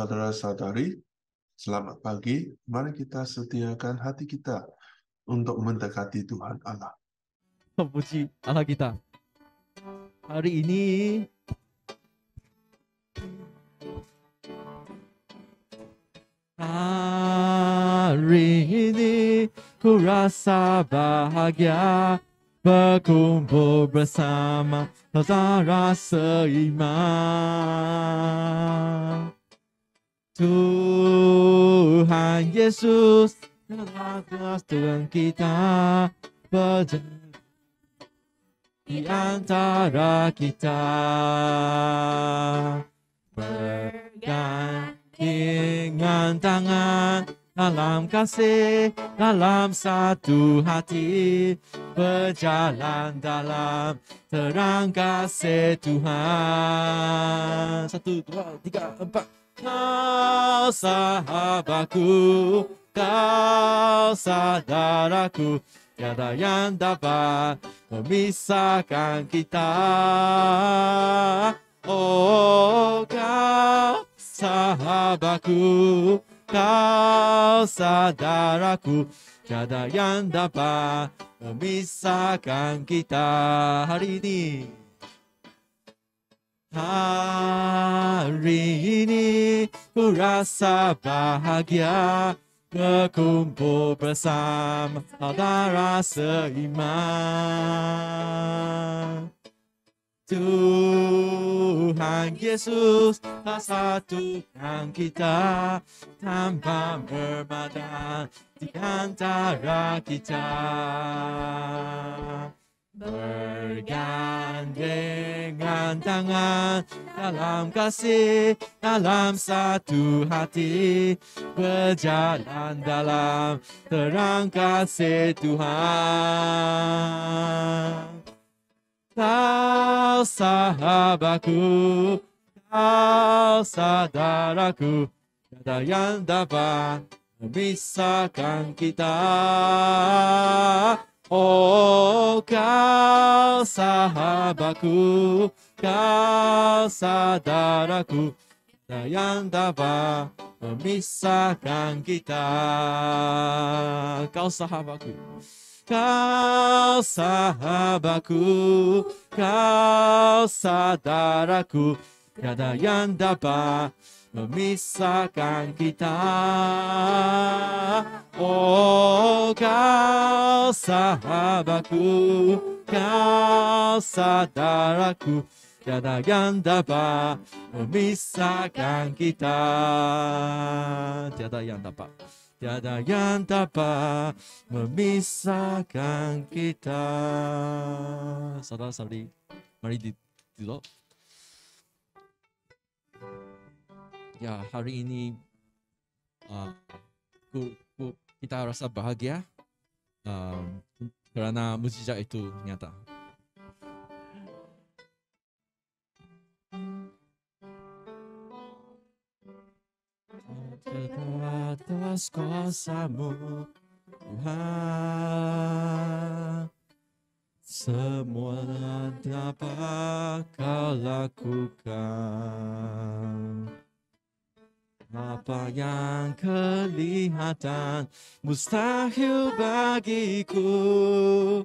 saudara-saudari, selamat pagi. Mari kita setiakan hati kita untuk mendekati Tuhan Allah. Puji Allah kita. Hari ini ku rasa bahagia berkumpul bersama saudara seiman. Tuhan Yesus telah Tuhan kita berjalan di antara kita, bergandengan tangan dalam kasih, dalam satu hati, berjalan dalam terang kasih Tuhan. 1, 2, 3, 4. Kau sahabatku, kau saudaraku, tiada yang dapat memisahkan kita. Oh, kau sahabatku, kau saudaraku, tiada yang dapat memisahkan kita. Hari ini ku rasa bahagia berkumpul bersama saudara seiman. Tuhan Yesus telah satukan kita tanpa berbeda di antara kita. Bergandengan tangan dalam kasih, dalam satu hati, berjalan dalam terang kasih Tuhan. Kau sahabatku, kau saudaraku, tiada yang dapat memisahkan kita. Oh, kau sahabatku, kau saudaraku, tiada yang dapat memisahkan kita. Kau sahabatku, kau sahabatku, kau saudaraku, tiada yang dapat memisahkan kita. Oh, kau sahabatku, kau saudaraku, tiada yang dapat memisahkan kita. Tiada yang dapat, tiada yang dapat memisahkan kita. Saudara-saudari, mari duduk. Ya, hari ini kita rasa bahagia kerana mukjizat itu nyata. Atas kuasa-Mu Tuhan, semua dapat Kau lakukan. Apa yang kelihatan mustahil bagiku,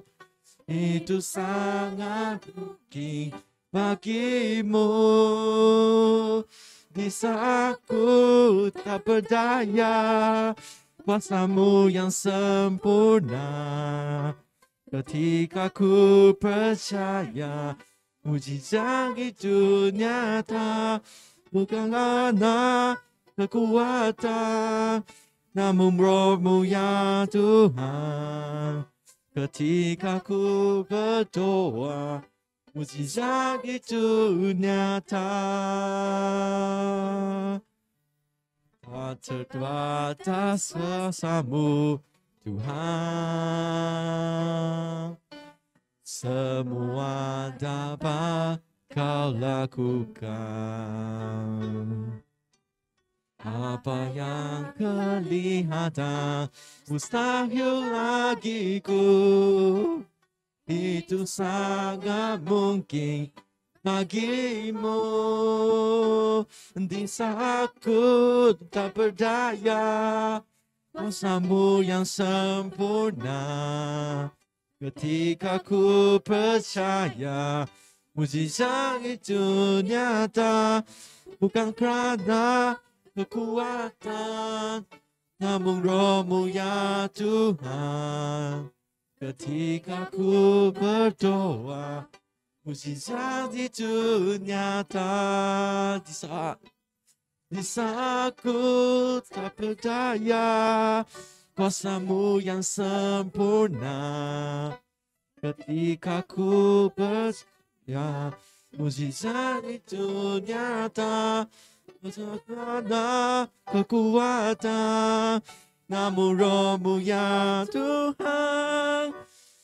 itu sangat mungkin bagimu. Di saat aku tak berdaya, kuasa-Mu yang sempurna. Ketika ku percaya mujizat itu nyata, bukan karena kekuatan, namun Roh-Mu ya Tuhan. Ketika ku berdoa, mujizat itu nyata. Tak terbatas kuasa-Mu Tuhan, semua dapat Kau lakukan. Apa yang kelihatan mustahil bagiku, itu sangat mungkin bagimu. Di saat aku tak berdaya, kuasamu yang sempurna. Ketika ku percaya, mujizat itu nyata. Bukan kerana kekuatan, namun Roh-Mu ya Tuhan. Ketika ku berdoa, mujizat itu nyata. Di saat ku tak berdaya, kuasa-Mu yang sempurna. Ketika ku percaya, mujizat itu nyata. Bukan ada kekuatan, namun Roh-Mu ya Tuhan.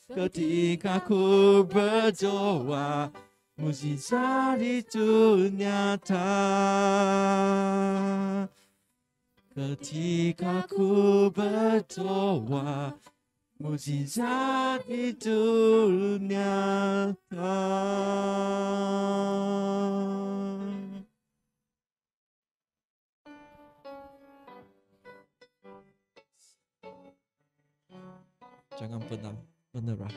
Ketika ku berdoa, mujizat itu nyata. Ketika ku berdoa, mujizat itu nyata. Jangan pernah menyerah.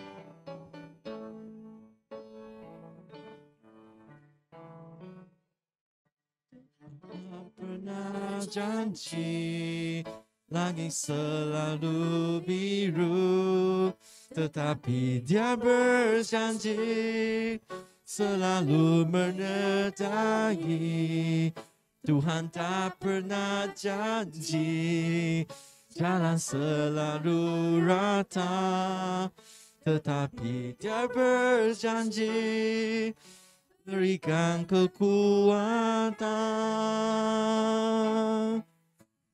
Tak pernah janji langit selalu biru, tetapi Dia berjanji selalu menyertai. Tuhan tak pernah janji jalan selalu rata, tetapi Dia berjanji berikan kekuatan.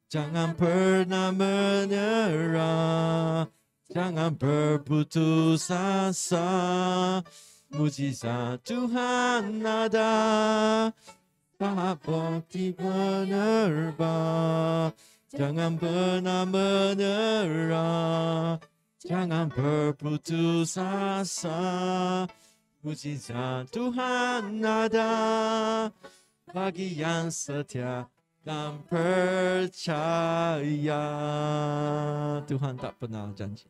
Jangan pernah menyerah, jangan berputus asa. Mujizat Tuhan ada, tahap bukti menerba. Jangan pernah menyerah, jangan berputus asa. Mujizat Tuhan ada bagi yang setia dan percaya. Tuhan tak pernah janji,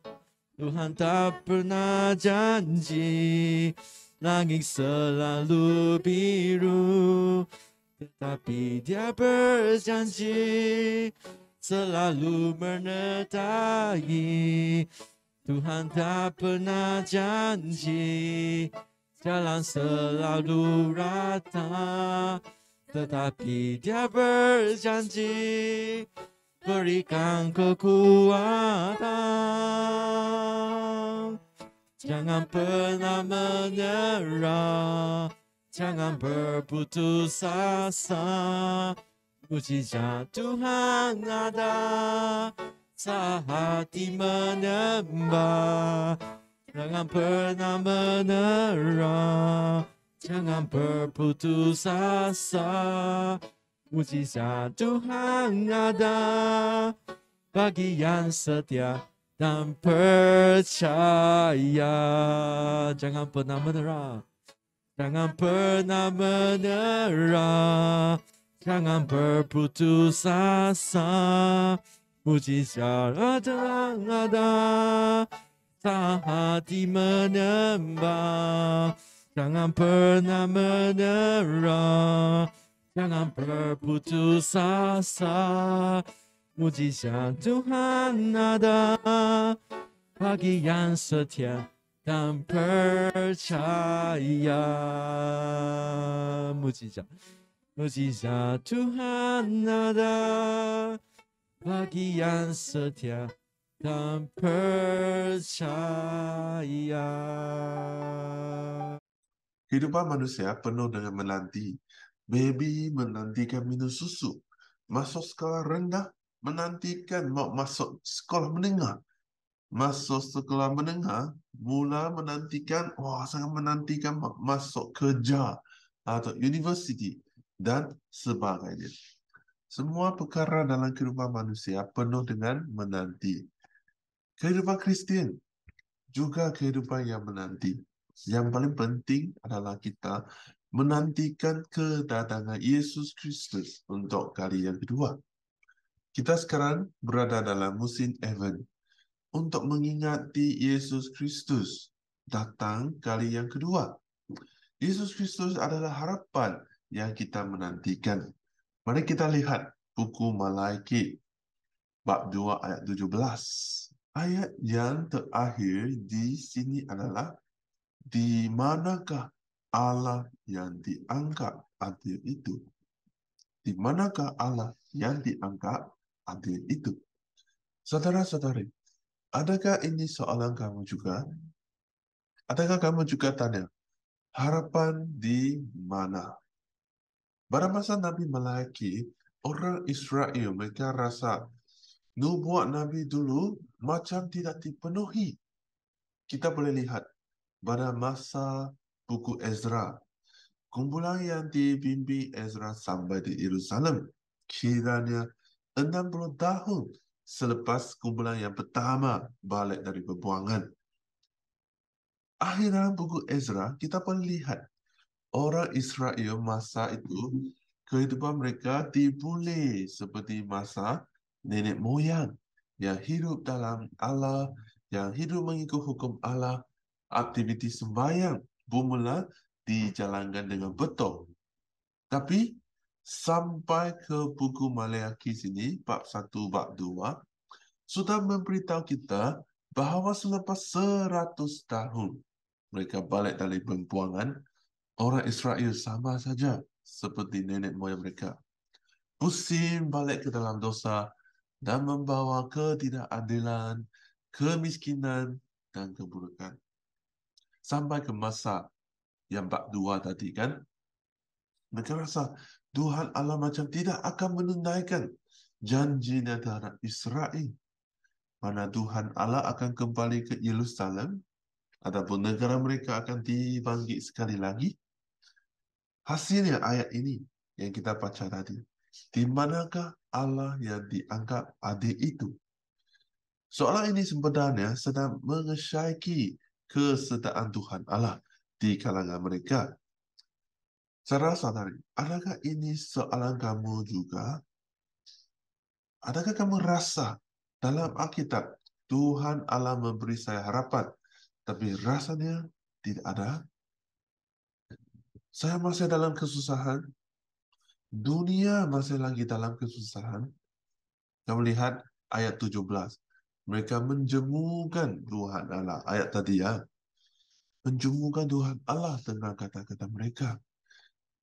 Tuhan tak pernah janji langit selalu biru, tetapi Dia berjanji selalu menyertai. Tuhan tak pernah janji jalan selalu rata, tetapi Dia berjanji berikan kekuatan. Jangan pernah menyerah, jangan berputus asa. Mujizat Tuhan ada saat hati menyembah. Jangan pernah menyerah, jangan berputus asa. Mujizat Tuhan ada bagi yang setia dan percaya. Jangan pernah menyerah, jangan pernah menyerah, jangan berputus asa. Mujizat ada saat hati menyembah. Jangan pernah menyerah, jangan berputus asa. Mujizat Tuhan ada bagi yang setia dan percaya. Mujizat Tuhan ada bagi yang setia dan percaya. Kehidupan manusia penuh dengan menanti. Baby menantikan minum susu. Masuk sekolah rendah, menantikan mau masuk sekolah menengah. Masuk sekolah menengah, mula menantikan, sangat menantikan masuk kerja atau universiti dan sebagainya. Semua perkara dalam kehidupan manusia penuh dengan menanti. Kehidupan Kristian juga kehidupan yang menanti. Yang paling penting adalah kita menantikan kedatangan Yesus Kristus untuk kali yang kedua. Kita sekarang berada dalam musim Advent untuk mengingati Yesus Kristus datang kali yang kedua. Yesus Kristus adalah harapan yang kita menantikan. Mari kita lihat buku Malaiki bab 2 ayat 17. Ayat yang terakhir di sini adalah, di manakah Allah yang dianggap adil itu? Di manakah Allah yang dianggap adil itu? Saudara-saudari, adakah ini soalan kamu juga? Adakah kamu juga tanya, harapan di mana? Pada masa Nabi Malaki, orang Israel mereka rasa nubuat Nabi dulu macam tidak dipenuhi. Kita boleh lihat pada masa buku Ezra, kumpulan yang dibimbing Ezra sampai di Yerusalem kiranya 60 tahun selepas kumpulan yang pertama balik dari pembuangan. Akhir dalam buku Ezra, kita boleh lihat orang Israel masa itu, kehidupan mereka dibully seperti masa nenek moyang yang hidup dalam Allah, yang hidup mengikut hukum Allah, aktiviti sembahyang bermula dijalankan dengan betul. Tapi sampai ke buku Maleakhi sini, bab 1, bab 2, sudah memberitahu kita bahawa selepas 100 tahun mereka balik dari pembuangan, orang Israel sama saja seperti nenek moyang mereka. Pusing balik ke dalam dosa dan membawa ketidakadilan, kemiskinan, dan keburukan. Sampai ke masa yang bab 2 tadi kan, mereka rasa Tuhan Allah macam tidak akan menunaikan janjinya terhadap Israel. Mana Tuhan Allah akan kembali ke Yerusalem, adapun negara mereka akan dibangkit sekali lagi. Hasilnya ayat ini yang kita baca tadi. Di manakah Allah yang dianggap adil itu? Soalan ini sebenarnya sedang mengesyaki kesedaran Tuhan Allah di kalangan mereka. Saudara-saudari, adakah ini soalan kamu juga? Adakah kamu rasa dalam Alkitab Tuhan Allah memberi saya harapan, tapi rasanya tidak ada? Saya masih dalam kesusahan, dunia masih lagi dalam kesusahan. Kamu lihat ayat 17. Mereka menjemukan Tuhan Allah. Ayat tadi ya. Menjemukan Tuhan Allah dengan kata-kata mereka.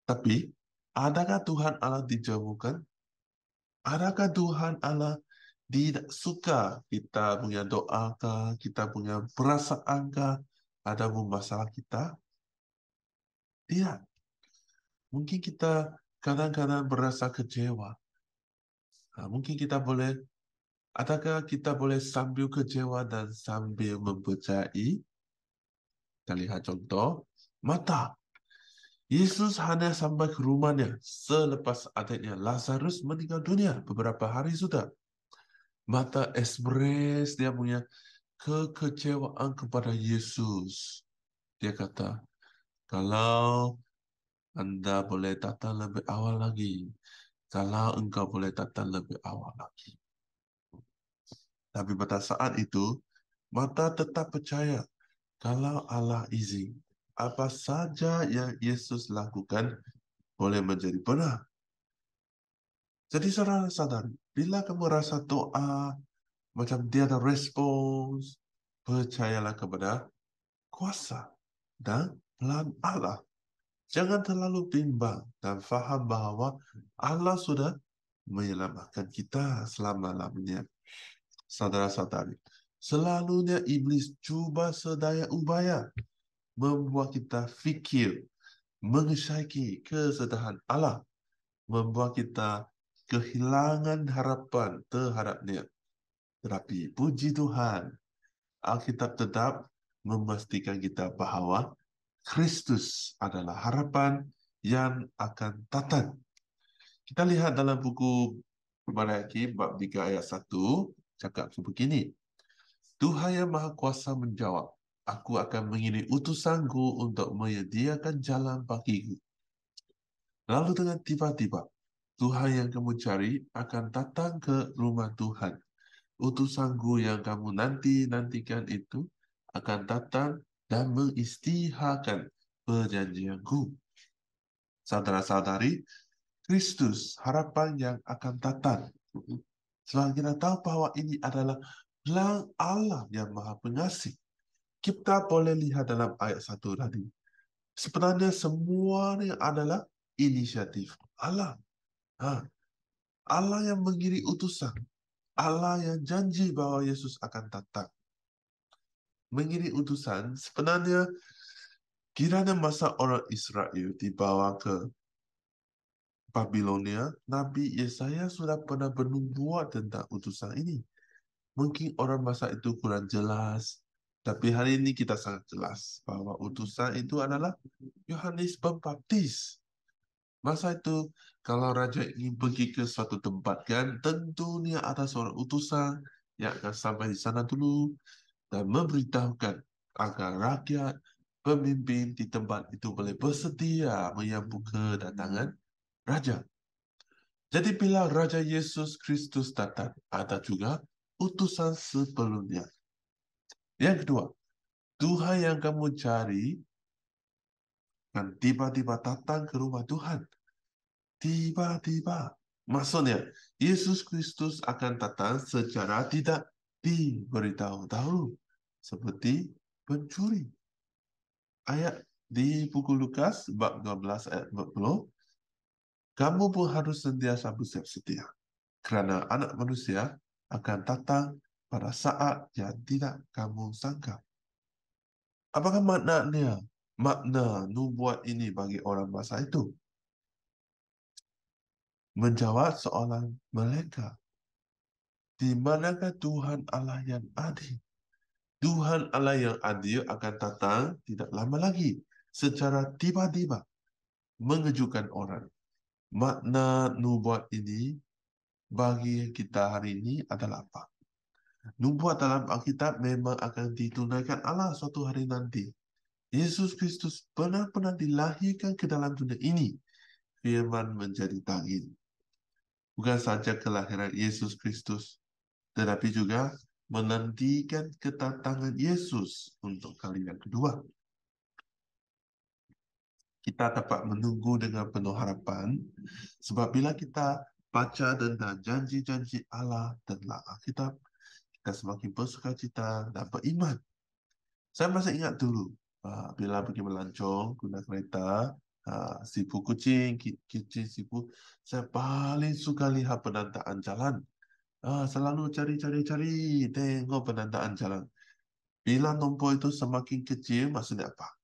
Tapi, adakah Tuhan Allah dijemukan? Adakah Tuhan Allah tidak suka kita punya doa kah, kita punya perasaan kah, ada masalah kita? Tidak. Mungkin kita kadang-kadang berasa kecewa. Mungkin kita boleh, adakah kita boleh sambil kecewa dan sambil mempercayai? Kita lihat contoh, mata. Yesus hanya sampai ke rumahnya selepas adiknya Lazarus meninggal dunia beberapa hari sudah. Mata ekspres dia punya kekecewaan kepada Yesus. Dia kata, kalau Anda boleh datang lebih awal lagi, kalau engkau boleh datang lebih awal lagi. Tapi pada saat itu, mata tetap percaya kalau Allah izin, apa saja yang Yesus lakukan boleh menjadi benar. Jadi saudara sadar, bila kamu rasa doa macam dia ada respons, percayalah kepada kuasa dan plan Allah. Jangan terlalu bimbang dan faham bahawa Allah sudah menyelamatkan kita selama-lamanya. Saudara-saudari, selalunya iblis cuba sedaya upaya membuat kita fikir, mengesyaki kesedaran Allah, membuat kita kehilangan harapan terhadapnya. Tetapi puji Tuhan, Alkitab tetap memastikan kita bahawa Kristus adalah harapan yang akan datang. Kita lihat dalam buku Maleakhi bab 3 ayat 1, cakap begini. Tuhan yang Maha Kuasa menjawab, aku akan mengirim utusanku untuk menyediakan jalan bagiku. Lalu dengan tiba-tiba, Tuhan yang kamu cari akan datang ke rumah Tuhan. Utusanku yang kamu nantikan itu akan datang dan mengistihakan perjanjianku. Saudara-saudari, Kristus, harapan yang akan datang. Setelah kita tahu bahwa ini adalah plan Allah yang Maha Pengasih. Kita boleh lihat dalam ayat 1 tadi. Sebenarnya semuanya adalah inisiatif Allah. Allah yang mengirim utusan. Allah yang janji bahwa Yesus akan datang. Mengirim utusan, sebenarnya kiranya masa orang Israel dibawa ke Babilonia, Nabi Yesaya sudah pernah bernubuat tentang utusan ini. Mungkin orang masa itu kurang jelas, tapi hari ini kita sangat jelas bahwa utusan itu adalah Yohanes Pembaptis. Masa itu, kalau raja ingin pergi ke suatu tempat, kan tentunya ada seorang utusan yang akan sampai di sana dulu dan memberitahukan agar rakyat, pemimpin di tempat itu boleh bersedia menyambut kedatangan raja. Jadi bila Raja Yesus Kristus datang, ada juga utusan sebelumnya. Yang kedua, Tuhan yang kamu cari kan tiba-tiba datang ke rumah Tuhan. Tiba-tiba. Maksudnya, Yesus Kristus akan datang secara tidak diberitahu dahulu. Seperti pencuri. Ayat di buku Lukas, bab 12 ayat 40, kamu pun harus sentiasa bersiap sedia. Kerana anak manusia akan datang pada saat yang tidak kamu sangka. Apakah maknanya? Makna nubuat ini bagi orang masa itu? Menjawab soalan mereka. Di manakah Tuhan Allah yang adil? Tuhan Allah yang adil akan datang tidak lama lagi. Secara tiba-tiba. Mengejutkan orang. Makna nubuat ini bagi kita hari ini adalah apa? Nubuat dalam Alkitab memang akan ditunaikan Allah suatu hari nanti. Yesus Kristus benar-benar dilahirkan ke dalam dunia ini. Firman menjadi daging. Bukan saja kelahiran Yesus Kristus, tetapi juga menantikan kedatangan Yesus untuk kali yang kedua. Kita dapat menunggu dengan penuh harapan, sebab bila kita baca tentang janji-janji Allah dalam Alkitab, kita semakin bersukacita dan beriman. Saya masih ingat dulu, bila pergi melancong, guna kereta, sipu kucing, kucing sipu, saya paling suka lihat penataan jalan. Selalu cari, tengok penataan jalan. Bila nombor itu semakin kecil, maksudnya apa?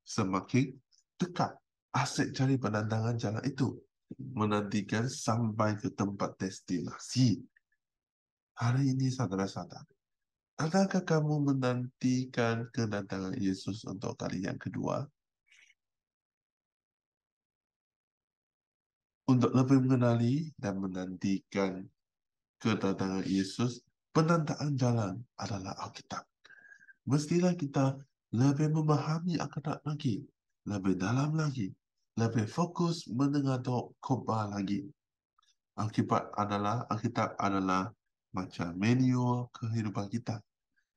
Semakin dekat. Asyik cari pemandangan jalan itu. Menantikan sampai ke tempat destinasi. Hari ini saudara-saudara, adakah kamu menantikan kedatangan Yesus untuk kali yang kedua? Untuk lebih mengenali dan menantikan kedatangan Yesus, penataan jalan adalah Alkitab. Mestilah kita lebih memahami Alkitab lagi, lebih dalam lagi, lebih fokus mendengar khotbah lagi. Alkitab adalah macam manual kehidupan kita.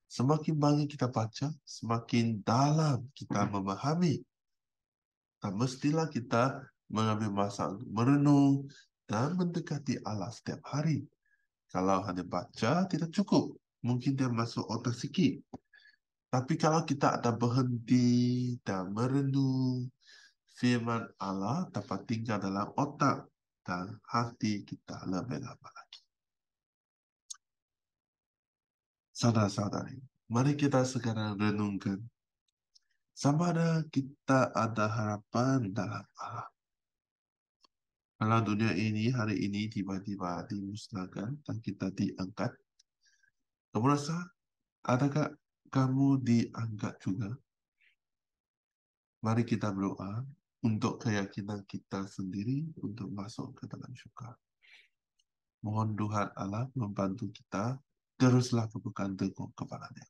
Semakin banyak kita baca, semakin dalam kita memahami. Dan mestilah kita mengambil masa untuk merenung dan mendekati Allah setiap hari. Kalau hanya baca, tidak cukup. Mungkin dia masuk otak sikit. Tapi kalau kita ada berhenti dan merenung, firman Allah dapat tinggal dalam otak dan hati kita lebih lama lagi. Saudara-saudari, mari kita sekarang renungkan. Sama ada kita ada harapan dalam Allah. Kalau dunia ini hari ini tiba-tiba dimusnahkan dan kita diangkat, kamu rasa adakah kamu diangkat juga? Mari kita berdoa untuk keyakinan kita sendiri untuk masuk ke dalam syurga. Mohon Tuhan Allah membantu kita, teruslah berpegang teguh kepadanya.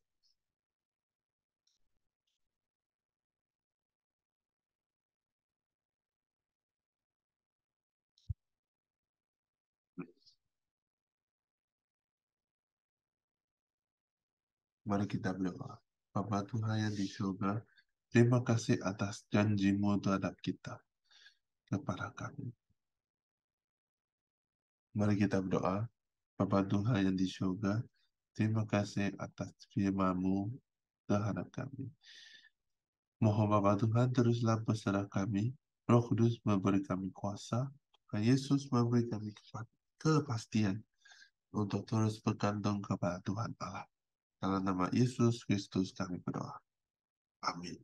Mari kita berdoa. Bapa Tuhan yang di surga, terima kasih atas janji-Mu terhadap kita, kepada kami. Mari kita berdoa. Bapa Tuhan yang di surga, terima kasih atas firman-Mu terhadap kami. Mohon Bapa Tuhan teruslah beserta kami. Roh Kudus memberi kami kuasa. Tuhan Yesus memberi kami kepastian untuk terus bergantung kepada Tuhan Allah. Dalam nama Yesus Kristus kami berdoa. Amin.